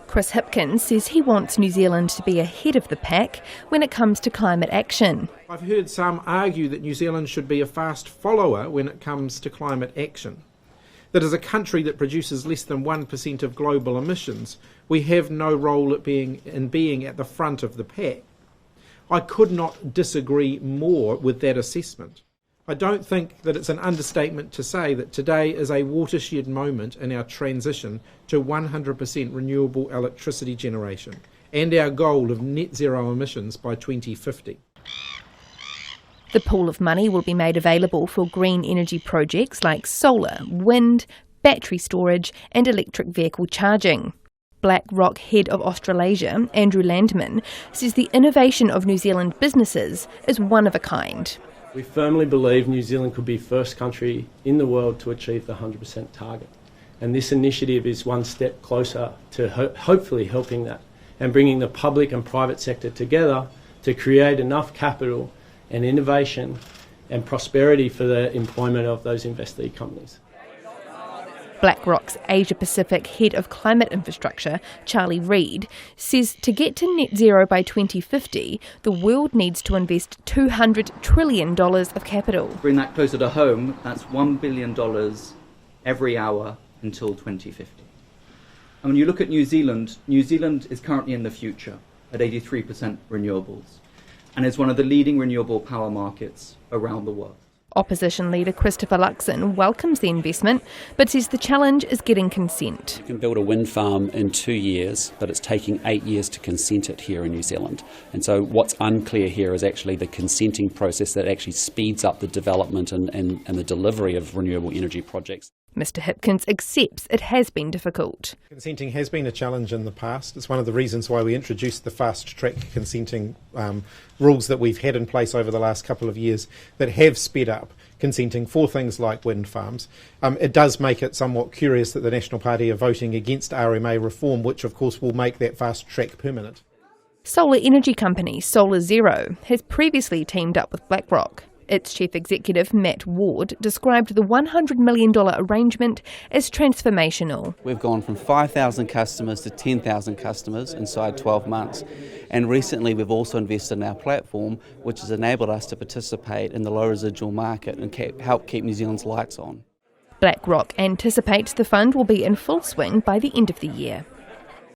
Chris Hipkins says he wants New Zealand to be ahead of the pack when it comes to climate action. I've heard some argue that New Zealand should be a fast follower when it comes to climate action. That as a country that produces less than 1% of global emissions, we have no role in being at the front of the pack. I could not disagree more with that assessment. I don't think that it's an understatement to say that today is a watershed moment in our transition to 100% renewable electricity generation and our goal of net zero emissions by 2050. The pool of money will be made available for green energy projects like solar, wind, battery storage and electric vehicle charging. BlackRock head of Australasia, Andrew Landman, says the innovation of New Zealand businesses is one of a kind. We firmly believe New Zealand could be the first country in the world to achieve the 100% target. And this initiative is one step closer to hopefully helping that and bringing the public and private sector together to create enough capital and innovation and prosperity for the employment of those investee companies. BlackRock's Asia-Pacific head of climate infrastructure, Charlie Reid, says to get to net zero by 2050, the world needs to invest $200 trillion of capital. Bring that closer to home, that's $1 billion every hour until 2050. And when you look at New Zealand is currently in the future at 83% renewables and is one of the leading renewable power markets around the world. Opposition leader Christopher Luxon welcomes the investment, but says the challenge is getting consent. You can build a wind farm in 2 years, but it's taking 8 years to consent it here in New Zealand. And so what's unclear here is actually the consenting process that actually speeds up the development and the delivery of renewable energy projects. Mr Hipkins accepts it has been difficult. Consenting has been a challenge in the past. It's one of the reasons why we introduced the fast-track consenting rules that we've had in place over the last couple of years that have sped up consenting for things like wind farms. It does make it somewhat curious that the National Party are voting against RMA reform, which of course will make that fast-track permanent. Solar energy company Solar Zero has previously teamed up with BlackRock. Its chief executive, Matt Ward, described the $100 million arrangement as transformational. We've gone from 5,000 customers to 10,000 customers inside 12 months. And recently we've also invested in our platform, which has enabled us to participate in the low residual market and help keep New Zealand's lights on. BlackRock anticipates the fund will be in full swing by the end of the year.